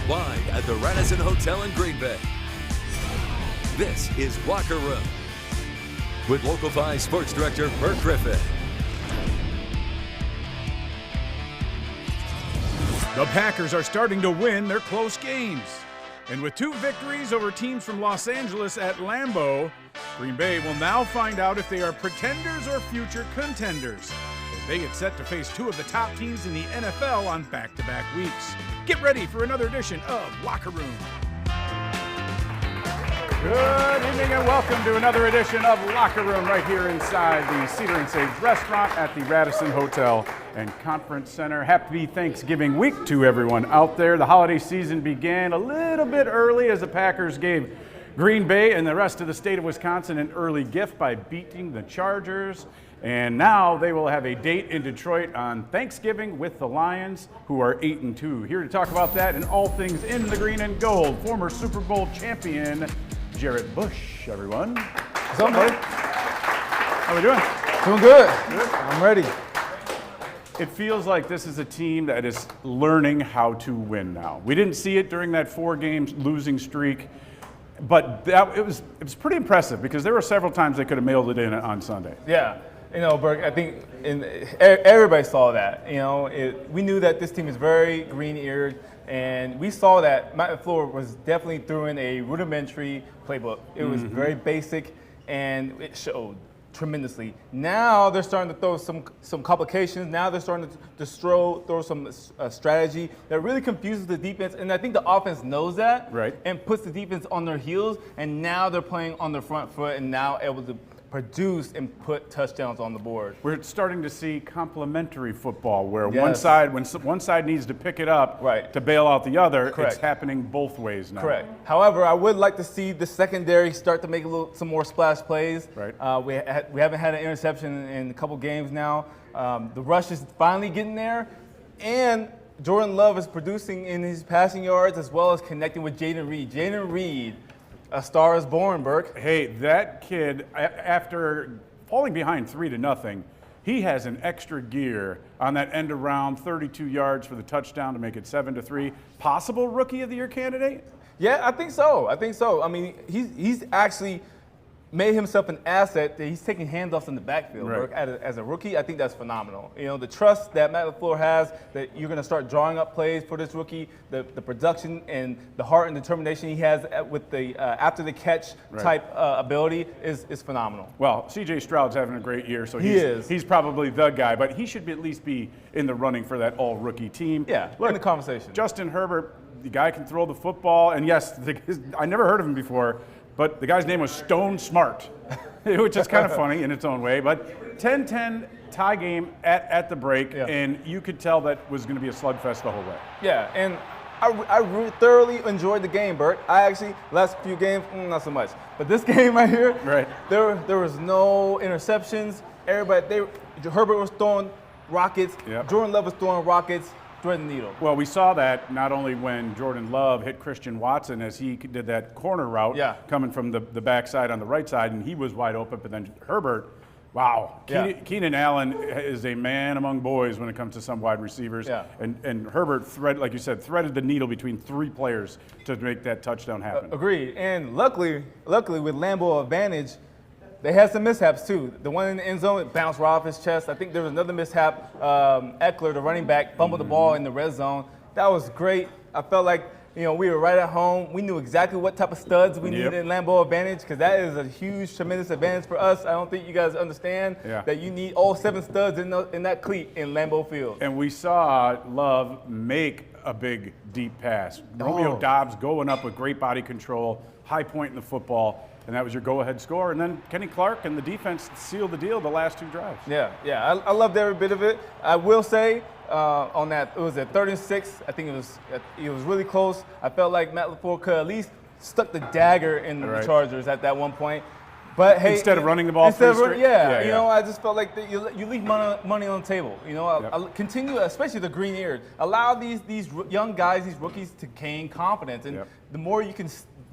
wine at the Radisson Hotel in Green Bay. This is Locker Room with Local 5 Sports Director Bert Griffin. The Packers are starting to win their close games. And with 2 victories over teams from Los Angeles at Lambeau, Green Bay will now find out if they are pretenders or future contenders, as they get set to face 2 of the top teams in the NFL on back-to-back weeks. Get ready for another edition of Locker Room. Good evening and welcome to another edition of Locker Room right here inside the Cedar and Sage restaurant at the Radisson Hotel and Conference Center. Happy Thanksgiving week to everyone out there. The holiday season began a little bit early as the Packers gave Green Bay and the rest of the state of Wisconsin an early gift by beating the Chargers. And now they will have a date in Detroit on Thanksgiving with the Lions, who are 8-2. Here to talk about that and all things in the green and gold, former Super Bowl champion Jarrett Bush, everyone. What's up, buddy? How we doing? Doing good. I'm ready. It feels like this is a team that is learning how to win now. We didn't see it during that 4-game losing streak, but it was pretty impressive because there were several times they could have mailed it in on Sunday. Yeah. You know, Burke, I think everybody saw that. You know, we knew that this team is very green-eared, and we saw that Matt LaFleur was definitely throwing a rudimentary playbook. It was very basic, and it showed tremendously. Now they're starting to throw some complications. Now they're starting to throw some strategy that really confuses the defense, and I think the offense knows that, and puts the defense on their heels, and now they're playing on their front foot and now able to produce and put touchdowns on the board. We're starting to see complementary football where one side needs to pick it up to bail out the other. It's happening both ways now. Correct. However, I would like to see the secondary start to make some more splash plays. We haven't had an interception in a couple games now. The rush is finally getting there, and Jordan Love is producing in his passing yards as well as connecting with Jaden Reed. Jaden Reed, a star is born, Burke. Hey, that kid, after falling behind 3-0, he has an extra gear on that end around 32 yards for the touchdown to make it 7-3. Possible Rookie of the Year candidate? Yeah, I think so. I mean, he's actually made himself an asset that he's taking handoffs in the backfield. Burke, as a rookie, I think that's phenomenal. You know, the trust that Matt LaFleur has that you're going to start drawing up plays for this rookie, the production and the heart and determination he has with the after the catch type ability is phenomenal. Well, C.J. Stroud's having a great year, so he's probably the guy, but he should at least be in the running for that all-rookie team. Yeah, look, in the conversation. Justin Herbert, the guy can throw the football, and yes, I never heard of him before, but the guy's name was Stone Smart, which is kind of funny in its own way. But 10-10 tie game at the break, and you could tell that was going to be a slugfest the whole way. Yeah, and I thoroughly enjoyed the game, Bert. I actually, last few games, not so much. But this game right here, there was no interceptions. Herbert was throwing rockets. Jordan Love was throwing rockets. The needle. Well, we saw that not only when Jordan Love hit Christian Watson as he did that corner route coming from the backside on the right side, and he was wide open, but then Herbert, wow. Keenan Allen is a man among boys when it comes to some wide receivers, and Herbert, like you said, threaded the needle between 3 players to make that touchdown happen. Agreed, and luckily with Lambeau advantage, they had some mishaps, too. The one in the end zone, it bounced right off his chest. I think there was another mishap. Eckler, the running back, fumbled the ball in the red zone. That was great. I felt like, we were right at home. We knew exactly what type of studs we needed in Lambeau advantage because that is a huge, tremendous advantage for us. I don't think you guys understand that you need all 7 studs in that cleat in Lambeau Field. And we saw Love make a big, deep pass. Romeo Doubs going up with great body control, high point in the football. And that was your go-ahead score. And then Kenny Clark and the defense sealed the deal the last 2 drives. I loved every bit of it. I will say on that, it was at 3rd and 6. I think it was really close. I felt like Matt LaFleur could at least stuck the dagger in the Chargers at that one point. But hey, instead of running the ball straight? I just felt like you leave money on the table. I continue, especially the green-eared. Allow these young guys, these rookies, to gain confidence. And the more you can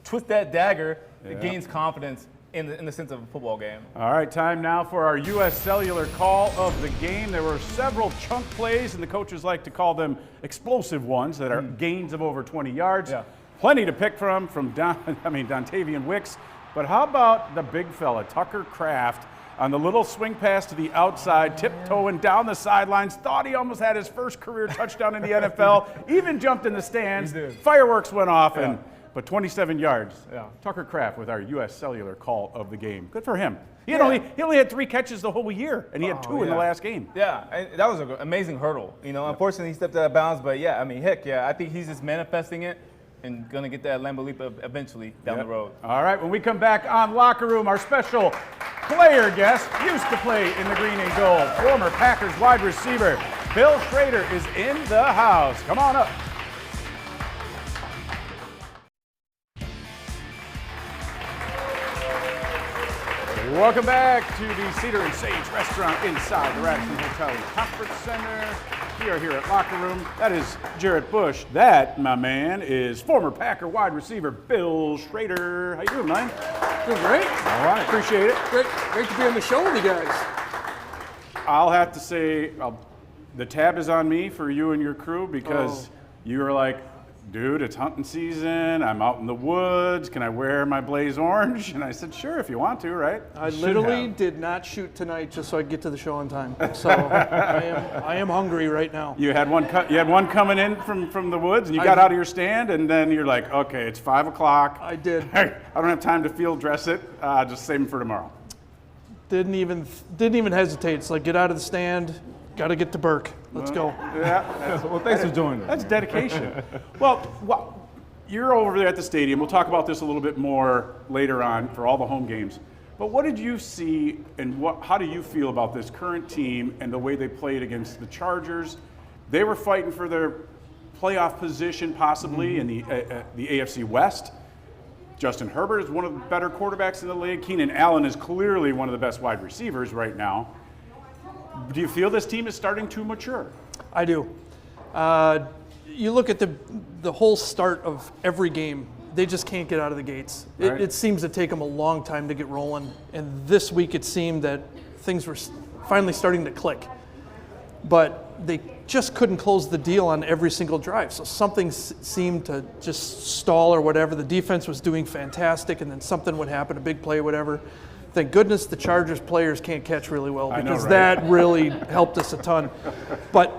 twist that dagger, it gains confidence in the sense of a football game. All right, time now for our U.S. Cellular call of the game. There were several chunk plays, and the coaches like to call them explosive ones that are gains of over 20 yards. Yeah. Plenty to pick from Dontavian Wicks. But how about the big fella, Tucker Kraft, on the little swing pass to the outside, tiptoeing down the sidelines, thought he almost had his first career touchdown in the NFL, even jumped in the stands. Fireworks went off, but 27 yards. Yeah. Tucker Kraft with our U.S. Cellular call of the game. Good for him. He only had 3 catches the whole year, and he had 2 in the last game. Yeah, that was an amazing hurdle. Unfortunately, he stepped out of bounds, but I think he's just manifesting it and going to get that Lambeau leap eventually down the road. All right, when we come back on Locker Room, our special player guest used to play in the green and gold, former Packers wide receiver Bill Schroeder is in the house. Come on up. Welcome back to the Cedar and Sage restaurant inside the Radisson Hotel and Conference Center. We are here at Locker Room. That is Jarrett Bush. That, my man, is former Packer wide receiver Bill Schroeder. How you doing, man? Doing great. All right. Appreciate it. Great to be on the show with you guys. I'll have to say, the tab is on me for you and your crew because you were like, dude, it's hunting season. I'm out in the woods. Can I wear my blaze orange? And I said, sure, if you want to, right? I literally did not shoot tonight just so I could get to the show on time. So I am hungry right now. You had one. You had one coming in from the woods, and you got out of your stand, and then you're like, okay, it's 5 o'clock. I did. I don't have time to field dress it. Just save them for tomorrow. Didn't even hesitate. It's like, get out of the stand. Got to get to Burke. Let's go. Yeah. Well, thanks for joining us. That's dedication. Well, you're over there at the stadium. We'll talk about this a little bit more later on for all the home games. But what did you see, and how do you feel about this current team and the way they played against the Chargers? They were fighting for their playoff position possibly in the AFC West. Justin Herbert is one of the better quarterbacks in the league. Keenan Allen is clearly one of the best wide receivers right now. Do you feel this team is starting to mature? I do. You look at the whole start of every game, they just can't get out of the gates. Right. It seems to take them a long time to get rolling. And this week it seemed that things were finally starting to click. But they just couldn't close the deal on every single drive. So something seemed to just stall or whatever. The defense was doing fantastic, and then something would happen, a big play, whatever. Thank goodness the Chargers players can't catch really well because that really helped us a ton. But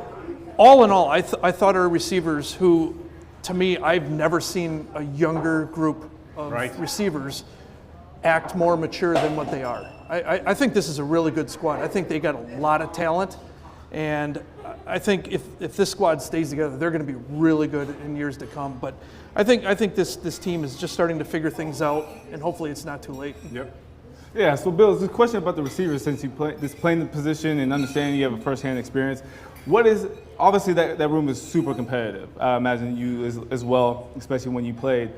all in all, I thought our receivers, who to me I've never seen a younger group of receivers act more mature than what they are. I think this is a really good squad. I think they got a lot of talent, and I think if this squad stays together, they're going to be really good in years to come. But I think this team is just starting to figure things out, and hopefully it's not too late. Yep. Yeah, so Bill, there's a question about the receivers since you playing the position and understanding you have a first-hand experience. Obviously that room is super competitive. I imagine you as well, especially when you played.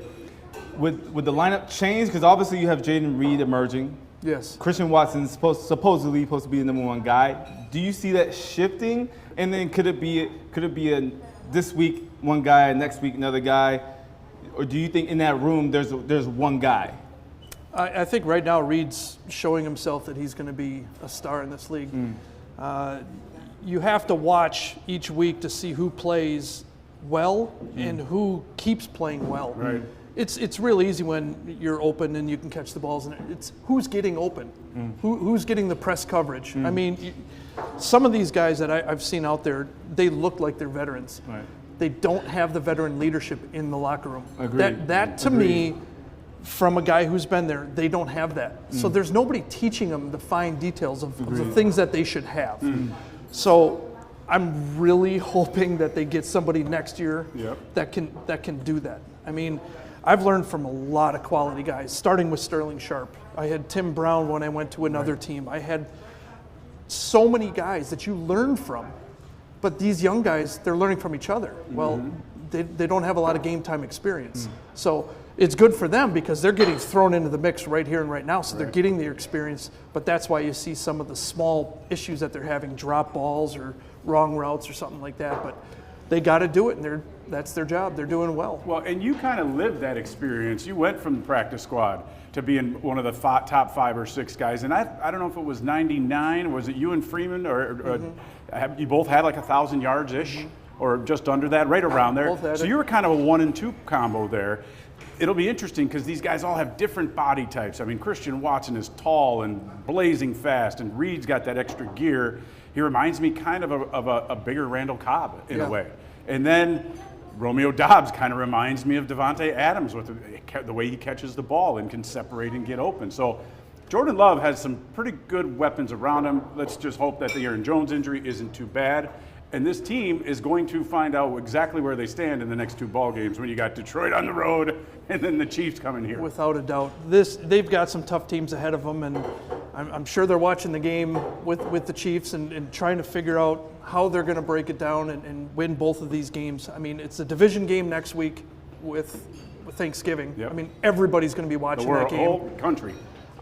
Would the lineup change? Because obviously you have Jaden Reed emerging. Yes. Christian Watson's supposedly supposed to be the number one guy. Do you see that shifting? And then could it be this week one guy, next week another guy? Or do you think in that room there's one guy? I think right now Reed's showing himself that he's going to be a star in this league. You have to watch each week to see who plays well and who keeps playing well. Right. It's real easy when you're open and you can catch the balls, and it's who's getting open, who's getting the press coverage. I mean, some of these guys that I've seen out there, they look like they're veterans. Right. They don't have the veteran leadership in the locker room. Agreed. That to me, from a guy who's been there, they don't have that. So there's nobody teaching them the fine details of the things that they should have. So I'm really hoping that they get somebody next year that can do that. I mean, I've learned from a lot of quality guys, starting with Sterling Sharp. I had Tim Brown when I went to another team. I had so many guys that you learn from. But these young guys, they're learning from each other. Well, they don't have a lot of game time experience. So it's good for them because they're getting thrown into the mix right here and right now. So they're getting their experience. But that's why you see some of the small issues that they're having, drop balls or wrong routes or something like that. But they got to do it, and that's their job. They're doing well. Well, and you kind of lived that experience. You went from the practice squad to being one of the top 5 or 6 guys. And I don't know if it was 99, was it you and Freeman, or you both had like 1,000 yards-ish, or just under that, right around there. So you were kind of a 1 and 2 combo there. It'll be interesting because these guys all have different body types. I mean, Christian Watson is tall and blazing fast, and Reed's got that extra gear. He reminds me kind of a bigger Randall Cobb in a way. And then Romeo Doubs kind of reminds me of Devonte Adams with the way he catches the ball and can separate and get open. So Jordan Love has some pretty good weapons around him. Let's just hope that the Aaron Jones injury isn't too bad. And this team is going to find out exactly where they stand in the next 2 ball games when you got Detroit on the road and then the Chiefs coming here. Without a doubt. They've got some tough teams ahead of them, and I'm sure they're watching the game with the Chiefs and trying to figure out how they're going to break it down and win both of these games. I mean, it's a division game next week with Thanksgiving. Yep. I mean, everybody's going to be watching that game. The whole country.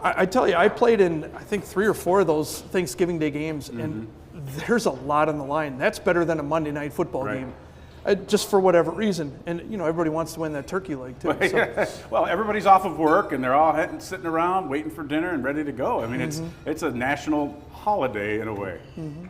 I tell you, I played in, I think, 3 or 4 of those Thanksgiving Day games, and there's a lot on the line. That's better than a Monday night football game, just for whatever reason. And, everybody wants to win that turkey leg, too. So. Well, everybody's off of work, and they're all sitting around waiting for dinner and ready to go. I mean, it's a national holiday in a way.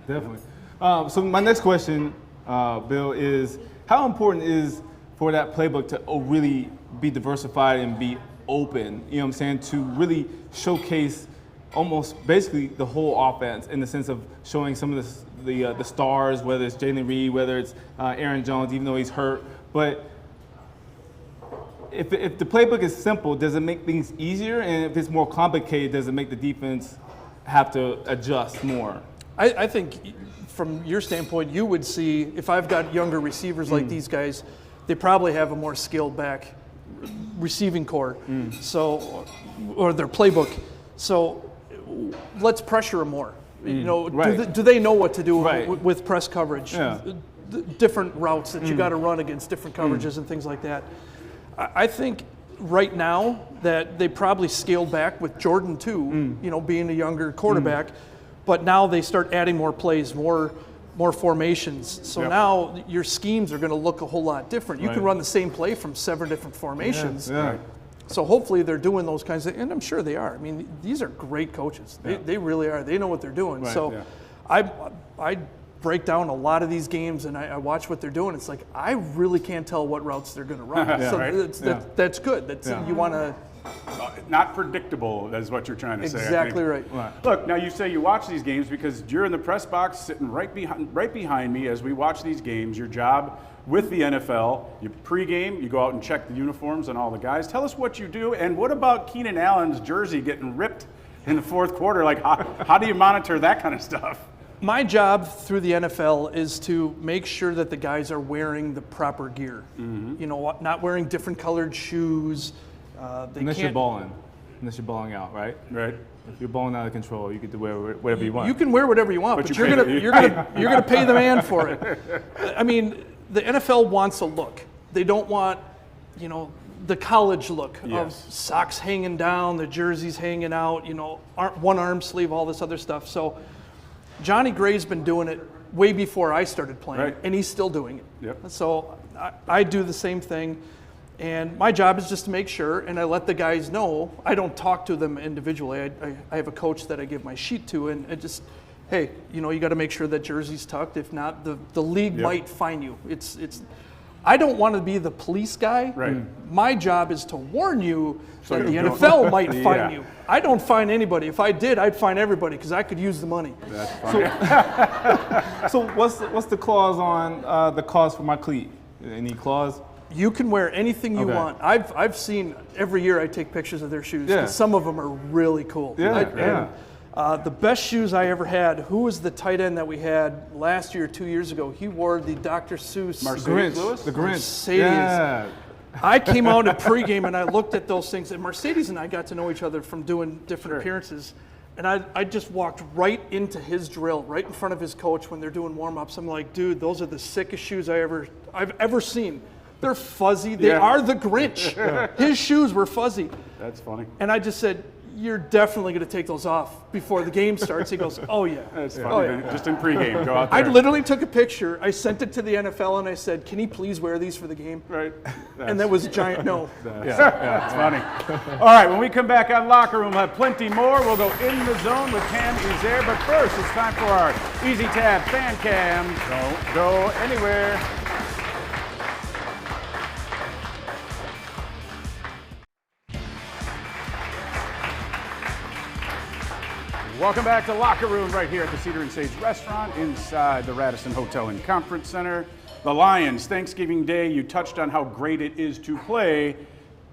Definitely. So my next question, Bill, is how important is for that playbook to really be diversified and be open, you know what I'm saying, to really showcase almost basically the whole offense in the sense of showing some of the stars, whether it's Jalen Reed, whether it's Aaron Jones, even though he's hurt. But if the playbook is simple, does it make things easier? And if it's more complicated, does it make the defense have to adjust more? I think from your standpoint, you would see, if I've got younger receivers like these guys, they probably have a more scaled back receiving core, so, or their playbook. So let's pressure them more. Do they know what to do with press coverage? Different routes that you got to run against different coverages and things like that. I think right now that they probably scaled back with Jordan too, being a younger quarterback, but now they start adding more plays, more formations. So now your schemes are going to look a whole lot different. You can run the same play from 7 different formations. So hopefully they're doing those kinds of, and I'm sure they are. I mean, these are great coaches. They really are. They know what they're doing. So I break down a lot of these games and I watch what they're doing. It's like, I really can't tell what routes they're going to run. That's good. You want to. Not predictable, is what you're trying to say. Exactly right. Look, now you say you watch these games because you're in the press box sitting right behind me as we watch these games. Your job with the NFL, you pregame, you go out and check the uniforms on all the guys. Tell us what you do, and what about Keenan Allen's jersey getting ripped in the 4th quarter? Like, how do you monitor that kind of stuff? My job through the NFL is to make sure that the guys are wearing the proper gear. Not wearing different colored shoes. Unless you're balling out, right? Right. If you're balling out of control, you get to wear whatever you want. You can wear whatever you want, but you're gonna pay the man for it. I mean, the NFL wants a look. They don't want, the college look of socks hanging down, the jerseys hanging out, one arm sleeve, all this other stuff. So Johnny Gray's been doing it way before I started playing, and he's still doing it. Yep. So I do the same thing. And my job is just to make sure, and I let the guys know. I don't talk to them individually. I have a coach that I give my sheet to, and it just, hey, you got to make sure that jersey's tucked. If not, the league might fine you. It's. I don't want to be the police guy. Right. My job is to warn you that the NFL might fine you. I don't fine anybody. If I did, I'd fine everybody because I could use the money. That's funny. So what's the clause on the cost for my cleat? Any clause? You can wear anything you want. I've seen every year I take pictures of their shoes. Yeah. Some of them are really cool. The best shoes I ever had, who was the tight end that we had last year or 2 years ago? He wore the Dr. Seuss. Mercedes Lewis? The Grinch. Mercedes. Yeah. I came out in pregame and I looked at those things. And Mercedes and I got to know each other from doing different appearances. And I just walked right into his drill, right in front of his coach when they're doing warm-ups. I'm like, dude, those are the sickest shoes I've ever seen. They're fuzzy. They are the Grinch. His shoes were fuzzy. That's funny. And I just said, you're definitely going to take those off before the game starts. He goes, oh, yeah. That's funny. Just in pregame, go out there. I literally took a picture. I sent it to the NFL, and I said, can he please wear these for the game? Right. And that was a giant no. Yeah, it's funny. All right, when we come back on Locker Room, we'll have plenty more. We'll go in the zone with Cam Izaire. But first, it's time for our Easy Tab Fan Cam. Don't go anywhere. Welcome back to Locker Room right here at the Cedar and Sage Restaurant inside the Radisson Hotel and Conference Center. The Lions, Thanksgiving Day, you touched on how great it is to play.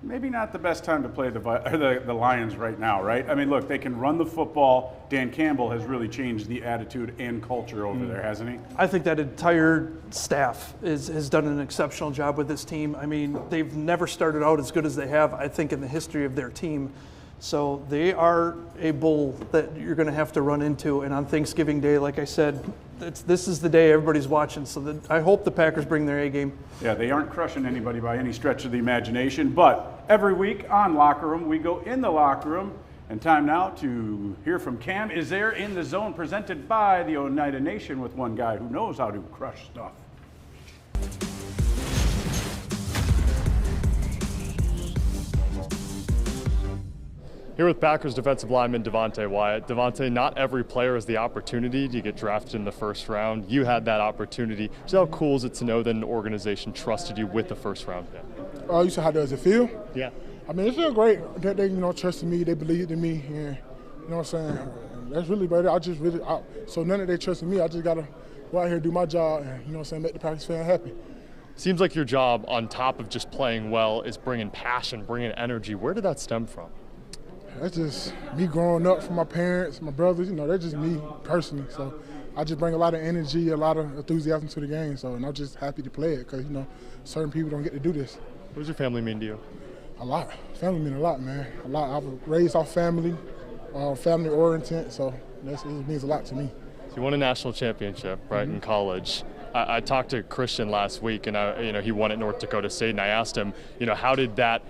Maybe not the best time to play the Lions right now, right? I mean, look, they can run the football. Dan Campbell has really changed the attitude and culture over there, hasn't he? I think that entire staff has done an exceptional job with this team. I mean, they've never started out as good as they have, I think, in the history of their team. So they are a bull that you're going to have to run into. And on Thanksgiving Day, like I said, this is the day everybody's watching. So I hope the Packers bring their A game. Yeah, they aren't crushing anybody by any stretch of the imagination. But every week on Locker Room, we go in the locker room. And time now to hear from Cam Izaire in the Zone, presented by the Oneida Nation with one guy who knows how to crush stuff. Here with Packers defensive lineman Devonte Wyatt. Devonte, not every player has the opportunity to get drafted in the first round. You had that opportunity. Just how cool is it to know that an organization trusted you with the first round pick? You said, how does it feel? Yeah. I mean, it feels great that they, trusted me, they believed in me, and you know what I'm saying? That's really better. So none of they trusted me. I just got to go out here and do my job and, you know what I'm saying, make the Packers fan happy. Seems like your job, on top of just playing well, is bringing passion, bringing energy. Where did that stem from? That's just me growing up from my parents, my brothers, they're just me personally. So I just bring a lot of energy, a lot of enthusiasm to the game. So, and I'm just happy to play it because, certain people don't get to do this. What does your family mean to you? A lot. Family mean a lot, man. A lot. I was raised off family, family oriented, so it means a lot to me. So you won a national championship, right, in college. I talked to Christian last week, and he won at North Dakota State, and I asked him, how did that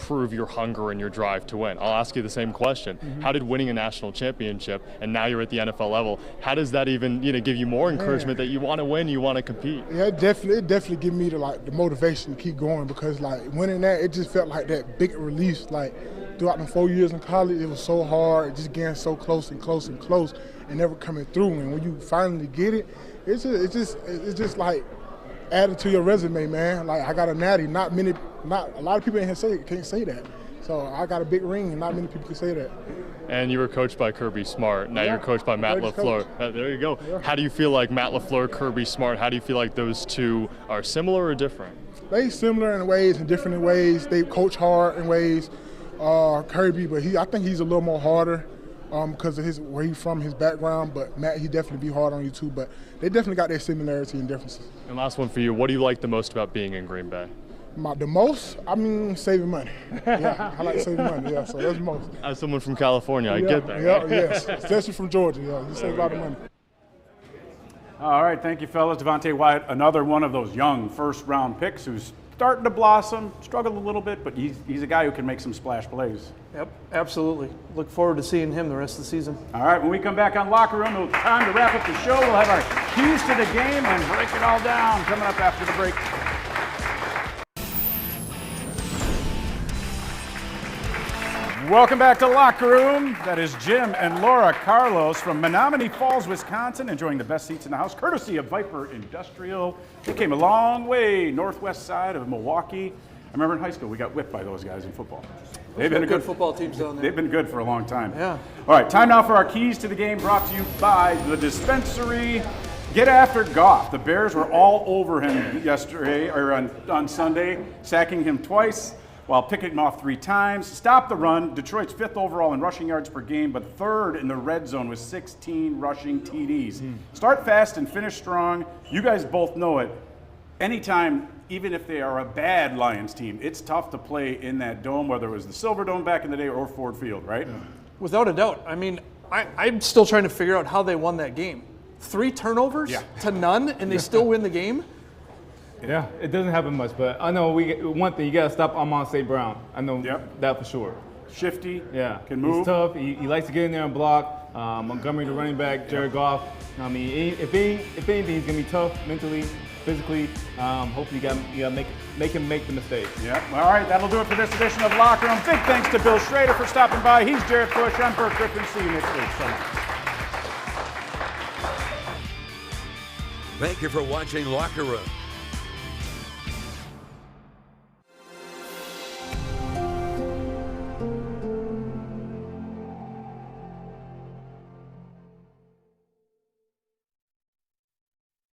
prove your hunger and your drive to win? I'll ask you the same question. How did winning a national championship, and now you're at the NFL level, how does that even give you more encouragement that you want to win, you want to compete? Yeah, it definitely give me the motivation to keep going, because winning that, it just felt like that big release. Throughout the 4 years in college, it was so hard, just getting so close and close and close and never coming through. And when you finally get it, it's just like added to your resume, man. I got a natty. Not a lot of people in here can't say that. So I got a big ring, and not many people can say that. And you were coached by Kirby Smart. Now you're coached by Matt LaFleur. There you go. Yeah. How do you feel like Matt LaFleur, Kirby Smart? How do you feel like those two are similar or different? They similar in ways and different in ways. They coach hard in ways. Kirby, but I think he's a little more harder because of where he's from, his background. But Matt, he definitely be hard on you too. But they definitely got their similarity and differences. And last one for you. What do you like the most about being in Green Bay? The most? Saving money. Yeah, I like saving money. Yeah, so that's the most. As someone from California, I get that. Yeah, yes, especially from Georgia. Yeah, you save a lot of money. All right, thank you, fellas. Devonte Wyatt, another one of those young first-round picks who's starting to blossom, struggled a little bit, but he's a guy who can make some splash plays. Yep, absolutely. Look forward to seeing him the rest of the season. All right, when we come back on Locker Room, it's time to wrap up the show. We'll have our keys to the game and break it all down coming up after the break. Welcome back to Locker Room. That is Jim and Laura Carlos from Menominee Falls, Wisconsin, enjoying the best seats in the house, courtesy of Viper Industrial. They came a long way, northwest side of Milwaukee. I remember in high school we got whipped by those guys in football. They've been a good football teams down there. They've been good for a long time. Yeah. All right, time now for our keys to the game, brought to you by the Dispensary. Get after Goff. The Bears were all over him yesterday, or on Sunday, sacking him twice while picking him off 3 times. Stop the run. Detroit's 5th overall in rushing yards per game, but 3rd in the red zone with 16 rushing TDs. Start fast and finish strong. You guys both know it. Anytime, even if they are a bad Lions team, it's tough to play in that dome, whether it was the Silver Dome back in the day or Ford Field, right? Yeah. Without a doubt. I mean, I'm still trying to figure out how they won that game. 3 turnovers to none, and they still win the game? Yeah, it doesn't happen much, but I know one thing, you got to stop Amon St. Brown. I know that for sure. Shifty. Yeah, Can move. He's tough. He likes to get in there and block. Montgomery, the running back, Jared Goff. I mean, if anything, he's gonna be tough mentally, physically. Hopefully, you gotta make him make the mistake. Yep. All right, that'll do it for this edition of Locker Room. Big thanks to Bill Schroeder for stopping by. He's Jared Bush. I'm Burt Griffin. See you next week. So long. Thank you for watching Locker Room.